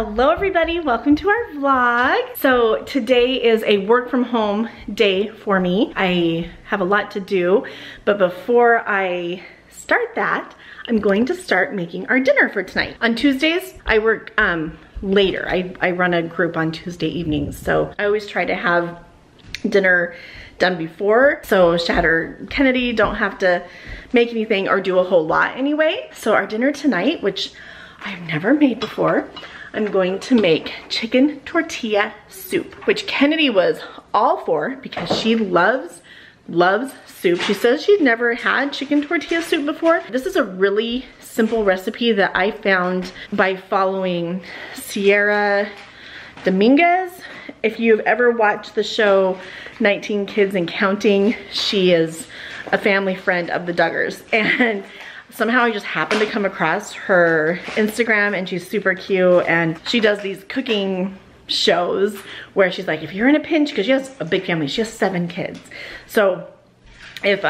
Hello everybody, welcome to our vlog. So today is a work from home day for me. I have a lot to do, but before I start that, I'm going to start making our dinner for tonight. On Tuesdays, I work later. I run a group on Tuesday evenings, so I always try to have dinner done before, so Shad or Kennedy don't have to make anything or do a whole lot anyway. So our dinner tonight, which I've never made before, I'm going to make chicken tortilla soup, which Kennedy was all for because she loves soup. She says she'd never had chicken tortilla soup before. This is a really simple recipe that I found by following Sierra Dominguez. If you've ever watched the show 19 Kids and Counting, she is a family friend of the Duggars, and somehow I just happened to come across her Instagram, and she's super cute, and she does these cooking shows where she's like, if you're in a pinch, because she has a big family, she has 7 kids. So if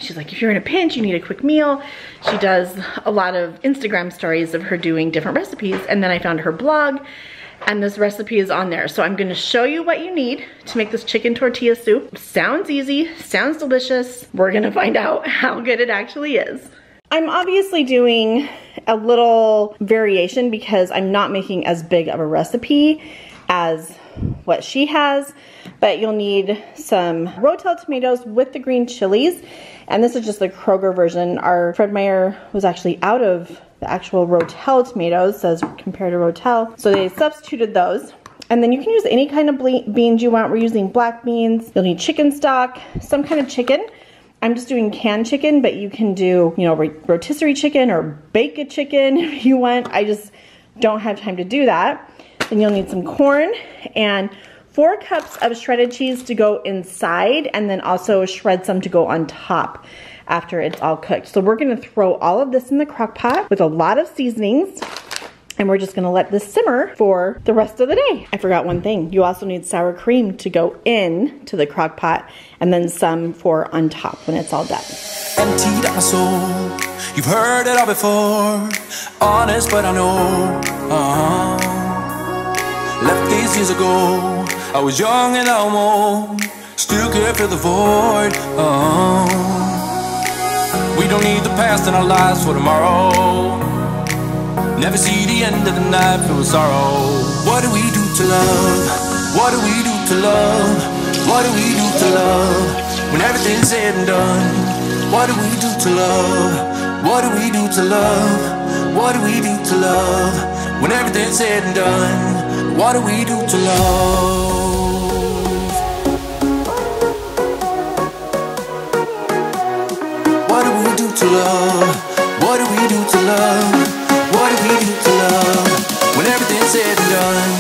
she's like, if you're in a pinch, you need a quick meal. She does a lot of Instagram stories of her doing different recipes, and then I found her blog, and this recipe is on there. So I'm gonna show you what you need to make this chicken tortilla soup. Sounds easy, sounds delicious. We're gonna find out how good it actually is. I'm obviously doing a little variation because I'm not making as big of a recipe as what she has, but you'll need some Rotel tomatoes with the green chilies, and this is just the Kroger version. Our Fred Meyer was actually out of the actual Rotel tomatoes, says compared to Rotel, so they substituted those. And then you can use any kind of beans you want. We're using black beans. You'll need chicken stock, some kind of chicken. I'm just doing canned chicken, but you can do, you know, rotisserie chicken or bake a chicken if you want. I just don't have time to do that. Then you'll need some corn and 4 cups of shredded cheese to go inside, and then also shred some to go on top after it's all cooked. So we're gonna throw all of this in the crock pot with a lot of seasonings, and we're just gonna let this simmer for the rest of the day. I forgot one thing. You also need sour cream to go in to the crock pot, and then some for on top when it's all done. Emptied out my soul. You've heard it all before. Honest, but I know. Left these years ago. I was young and almost still could fill the void. We don't need the past in our lives for tomorrow. Never see the end of the night filled with sorrow. What do we do to love? What do we do to love? What do we do to love? When everything's said and done. What do we do to love? What do we do to love? What do we do to love? When everything's said and done. What do we do to love? What do we do to love? What do we do to love? What do we do to love? When everything's said and done.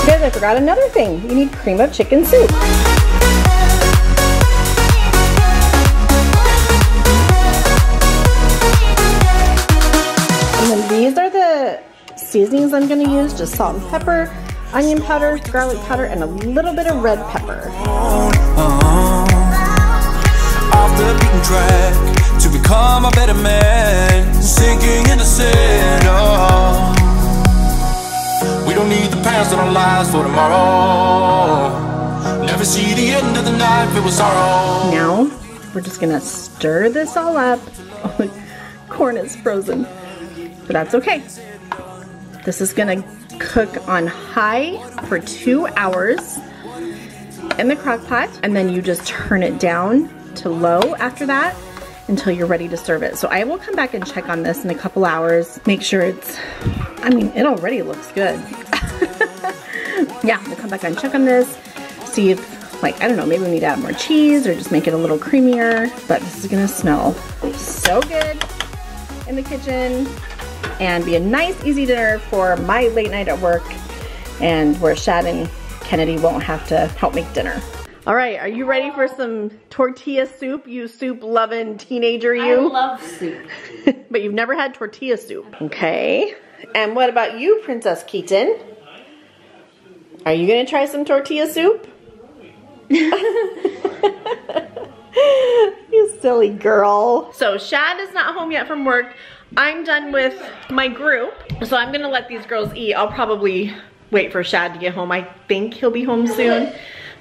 Guys, I forgot another thing. You need cream of chicken soup. And then these are the seasonings I'm gonna use, just salt and pepper, onion powder, garlic powder, and a little bit of red pepper. Off the beaten track to become a better man, sinking into sin. We don't need the past in our lives for tomorrow. Never see the end of the night filled with sorrow. Now we're just gonna stir this all up. Oh, the corn is frozen, but that's okay. This is gonna cook on high for 2 hours in the crock pot, and then you just turn it down to low after that until you're ready to serve it. So I will come back and check on this in a couple hours, make sure it's, I mean, it already looks good. Yeah, we'll come back and check on this, see if, like, I don't know, maybe we need to add more cheese or just make it a little creamier, but this is gonna smell so good in the kitchen and be a nice, easy dinner for my late night at work, and where Shad and Kennedy won't have to help make dinner. All right, are you ready for some tortilla soup, you soup-loving teenager, you? I love soup. But you've never had tortilla soup. Okay. And what about you, Princess Keaton? Are you gonna try some tortilla soup? You silly girl. So Shad is not home yet from work. I'm done with my group, so I'm gonna let these girls eat. I'll probably wait for Shad to get home. I think he'll be home soon,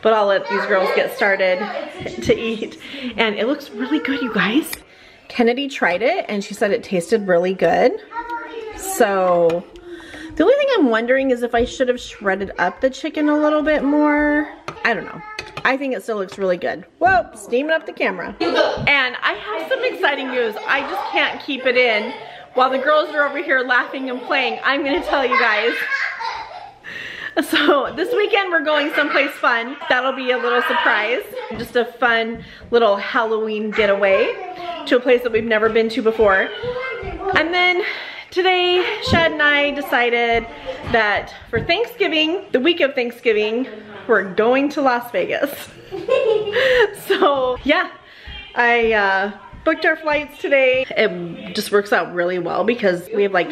but I'll let these girls get started to eat. And it looks really good, you guys. Kennedy tried it and she said it tasted really good. So the only thing I'm wondering is if I should have shredded up the chicken a little bit more. I don't know. I think it still looks really good. Whoa, steaming up the camera. And I have some exciting news. I just can't keep it in. While the girls are over here laughing and playing, I'm gonna tell you guys. So this weekend we're going someplace fun. That'll be a little surprise. Just a fun little Halloween getaway to a place that we've never been to before. And then today, Shad and I decided that for Thanksgiving, the week of Thanksgiving, we're going to Las Vegas. So yeah, I booked our flights today. It just works out really well because we have like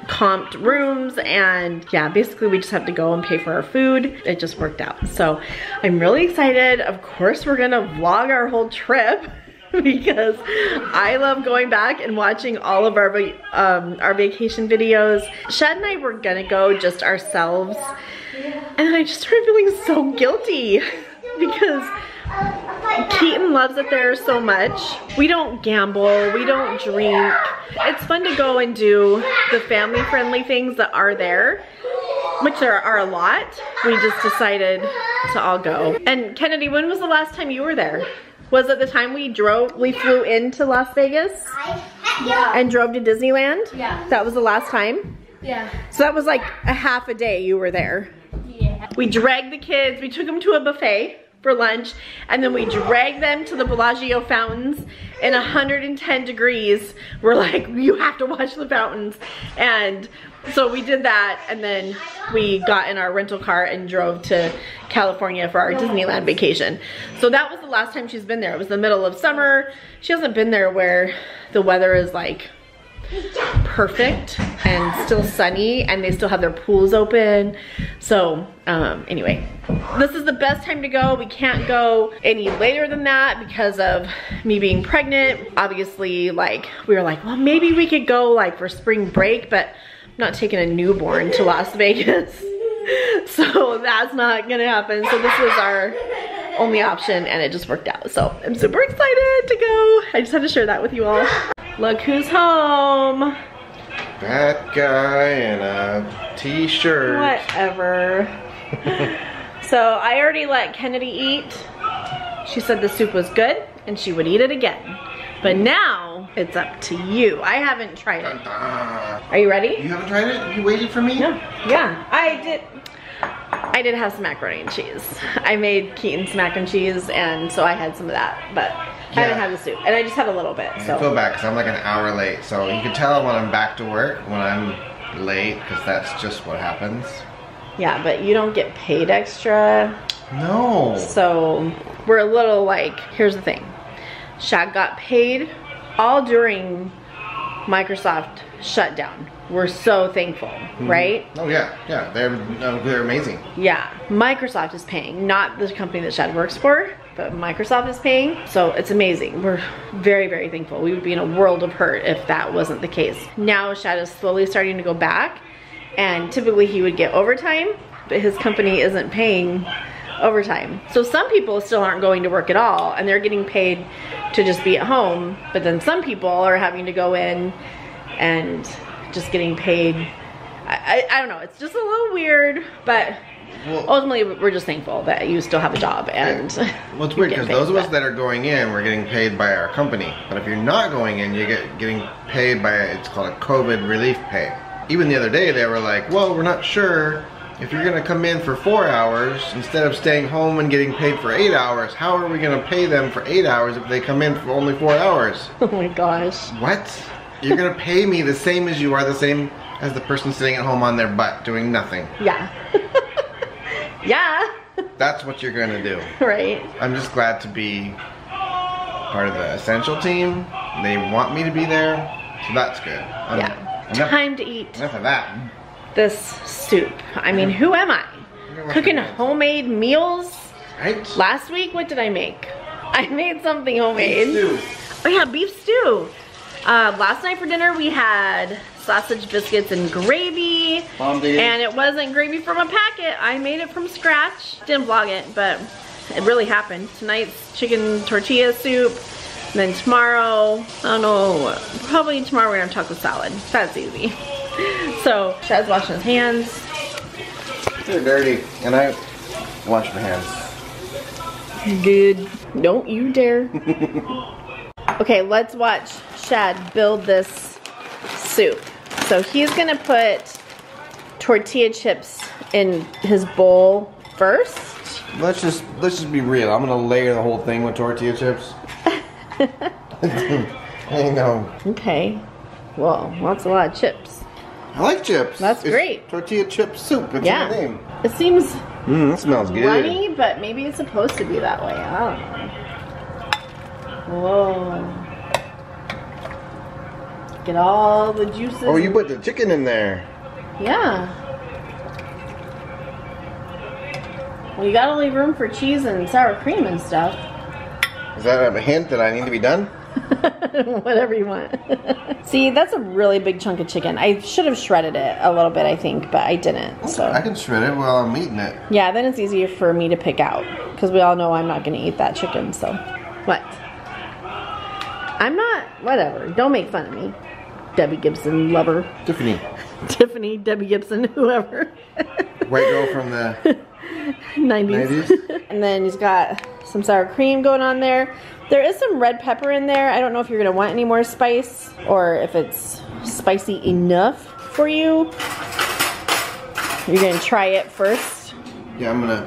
comped rooms, and yeah, basically we just have to go and pay for our food. It just worked out. So I'm really excited. Of course, we're gonna vlog our whole trip because I love going back and watching all of our vacation videos. Shad and I were gonna go just ourselves, and I just started feeling so guilty because Keaton loves it there so much. We don't gamble, we don't drink. It's fun to go and do the family-friendly things that are there, which there are a lot. We just decided to all go. And Kennedy, when was the last time you were there? Was it the time we flew into Las Vegas? Yeah. And drove to Disneyland? Yeah. That was the last time? Yeah. So that was like a half a day you were there. Yeah. We dragged the kids, we took them to a buffet for lunch, and then we dragged them to the Bellagio fountains in 110 degrees. We're like, you have to watch the fountains. And so we did that, and then we got in our rental car and drove to California for our Disneyland vacation. So that was the last time she's been there. It was the middle of summer. She hasn't been there where the weather is like perfect and still sunny and they still have their pools open. So anyway, this is the best time to go. We can't go any later than that because of me being pregnant. Obviously, like, we were like, well, maybe we could go like for spring break, but I'm not taking a newborn to Las Vegas. So that's not gonna happen. So this was our only option and it just worked out. So I'm super excited to go. I just had to share that with you all. Look who's home. That guy in a t-shirt. Whatever. So I already let Kennedy eat. She said the soup was good and she would eat it again. But now it's up to you. I haven't tried it. Are you ready? You haven't tried it? You waited for me? No. Yeah, I did have some macaroni and cheese. I made Keaton's mac and cheese, and so I had some of that, but I haven't had the soup, and I just had a little bit. So I feel bad because I'm like an hour late, so you can tell when I'm back to work when I'm late because that's just what happens. Yeah, but you don't get paid extra. No. So we're a little like, here's the thing. Shad got paid all during Microsoft shutdown. We're so thankful, right? Oh yeah, they're amazing. Yeah, Microsoft is paying, not the company that Shad works for, but Microsoft is paying, so it's amazing. We're very, very thankful. We would be in a world of hurt if that wasn't the case. Now Shad is slowly starting to go back, and typically he would get overtime, but his company isn't paying overtime. So some people still aren't going to work at all, and they're getting paid to just be at home, but then some people are having to go in and just getting paid. I don't know, it's just a little weird, but ultimately we're just thankful that you still have a job. And well, it's weird because those of us that are going in, we're getting paid by our company, but if you're not going in, you're getting paid by, it's called a COVID relief pay. Even the other day they were like, well, we're not sure if you're gonna come in for 4 hours instead of staying home and getting paid for 8 hours. How are we gonna pay them for 8 hours if they come in for only 4 hours? Oh my gosh. What? You're gonna pay me the same as you are the same as the person sitting at home on their butt doing nothing. Yeah. Yeah. That's what you're gonna do. Right. I'm just glad to be part of the essential team. They want me to be there, so that's good. Yeah. Time to eat. Enough of that. This soup. I mean, who am I? Cooking homemade meals? Right? Last week, what did I make? I made something homemade. Beef stew. Oh yeah, beef stew. Last night for dinner we had sausage biscuits and gravy. Mom did. And it wasn't gravy from a packet. I made it from scratch. Didn't vlog it, but it really happened. Tonight's chicken tortilla soup. And then tomorrow, I don't know, probably tomorrow we're gonna taco salad. That's easy. So, Chad's washing his hands. They're dirty, and I wash my hands. Good. Don't you dare. Okay, let's watch Shad build this soup. So he's gonna put tortilla chips in his bowl first. Let's just be real. I'm gonna layer the whole thing with tortilla chips. I know. Okay. Well, that's a lot of chips. I like chips. That's great. Tortilla chip soup. It's Yeah. in the name. It seems It smells good. runny, but maybe it's supposed to be that way. I don't know. Whoa. Get all the juices. Oh, you put the chicken in there. Yeah. Well, you gotta leave room for cheese and sour cream and stuff. Is that a hint that I need to be done? Whatever you want. See, that's a really big chunk of chicken. I should have shredded it a little bit, I think, but I didn't. So I can shred it while I'm eating it. yeah, then it's easier for me to pick out because we all know I'm not going to eat that chicken. So what? I'm not. Whatever. Don't make fun of me, Debbie Gibson lover. Tiffany. Tiffany, Debbie Gibson, whoever. White girl from the 90s. And then he's got some sour cream going on there. There is some red pepper in there. I don't know if you're going to want any more spice or if it's spicy enough for you. You're going to try it first. Yeah, I'm gonna.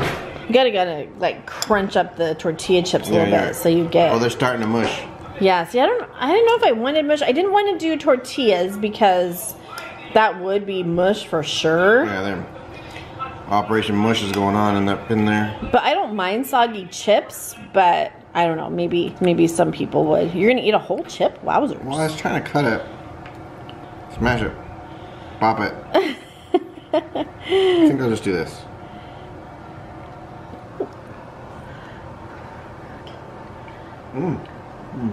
You gotta like crunch up the tortilla chips a little bit so you get. Oh, they're starting to mush. Yeah, see, I didn't know if I wanted mush. I didn't want to do tortillas because that would be mush for sure. Yeah, they're. Operation Mush is going on in there. But I don't mind soggy chips, but I don't know, maybe some people would. You're gonna eat a whole chip? Wowzers. Well, I was trying to cut it. Smash it. Pop it. I think I'll just do this.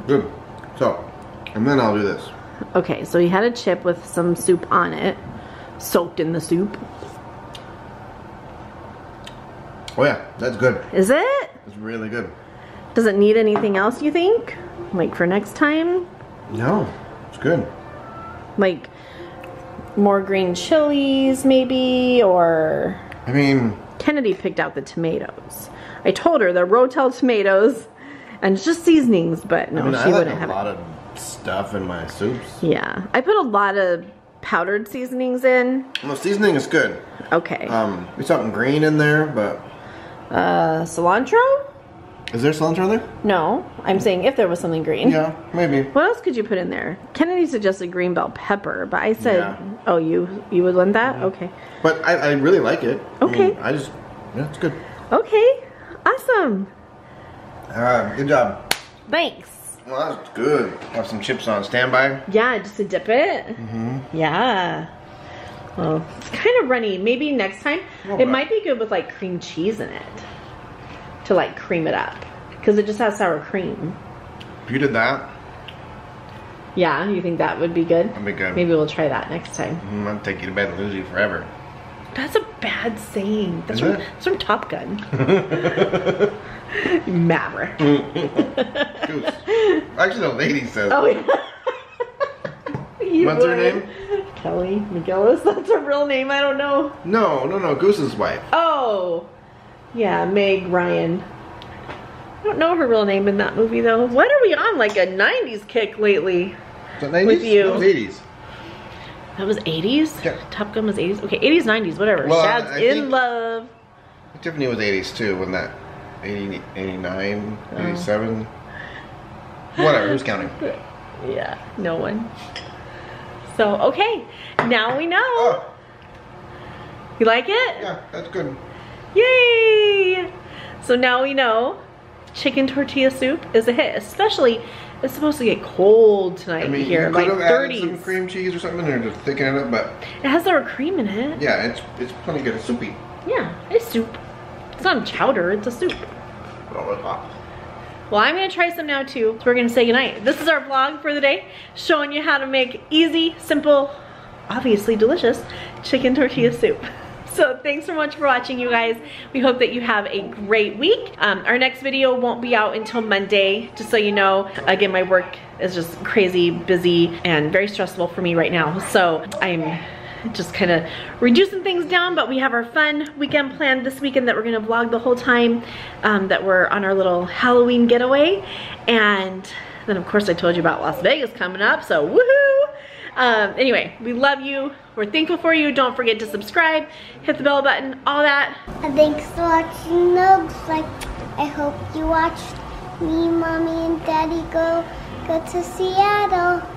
Good. So, and then I'll do this. Okay, so he had a chip with some soup on it, soaked in the soup. Oh yeah, that's good. Is it? It's really good. Does it need anything else, you think? Like for next time? No, it's good. Like more green chilies maybe, or... I mean... Kennedy picked out the tomatoes. I told her they're Rotel tomatoes and it's just seasonings, but no, she wouldn't have it. I like a lot of stuff in my soups. Yeah, I put a lot of powdered seasonings in. Well, seasoning is good. Okay. There's something green in there, but... cilantro? Is there cilantro in there? No, I'm saying if there was something green. Yeah, maybe. What else could you put in there? Kennedy suggested green bell pepper, but I said, Yeah. oh, you would want that? Okay. But I really like it. Okay. I mean, yeah, it's good. Okay, awesome. Good job. Thanks. Well, that's good. Have some chips on standby. Yeah, just to dip it. Yeah. Well, it's kind of runny. Maybe next time. Okay. It might be good with like cream cheese in it. To like cream it up. Because it just has sour cream. If you did that, Yeah, you think that would be good? that'd be good. Maybe we'll try that next time. I'd take you to bed and lose you forever. That's a bad saying. That's Is from, it? that's from Top Gun. Maverick. Goose. Actually, the lady says. Oh, yeah. You What's her would. name? Kelly McGillis. That's her real name. I don't know. No. Goose's wife. Oh. Yeah, Meg Ryan. I don't know her real name in that movie, though. What are we on? Like a 90s kick lately. Is that 90s? With you. That was 80s. That was 80s? Yeah. Top Gun was 80s? Okay, 80s, 90s, whatever. Well, Shad's I in think- love. Tiffany was 80s too, when that 80, 89, 87. Whatever, who's counting? Yeah, no one. So, okay, now we know. Oh, You like it? yeah, that's good. Yay! So now we know chicken tortilla soup is a hit, especially it's supposed to get cold tonight I mean, here, you like could have added 30s. some cream cheese or something or just thicken it up, but It has sour cream in it. yeah, it's plenty good. It's soupy. Yeah, it's soup. It's not chowder, it's a soup. Oh, it's hot. Well, I'm gonna try some now too. So we're gonna say goodnight. This is our vlog for the day, showing you how to make easy, simple, obviously delicious chicken tortilla soup. So thanks so much for watching, you guys. We hope that you have a great week. Our next video won't be out until Monday, just so you know. Again, my work is just crazy, busy, and very stressful for me right now. So I'm just kind of reducing things down, but we have our fun weekend planned this weekend that we're gonna vlog the whole time, that we're on our little Halloween getaway. And then of course I told you about Las Vegas coming up, so woohoo! Anyway, we love you. We're thankful for you. Don't forget to subscribe, hit the bell button, all that. And thanks for watching Logues Life. I hope you watched me, Mommy, and Daddy go to Seattle.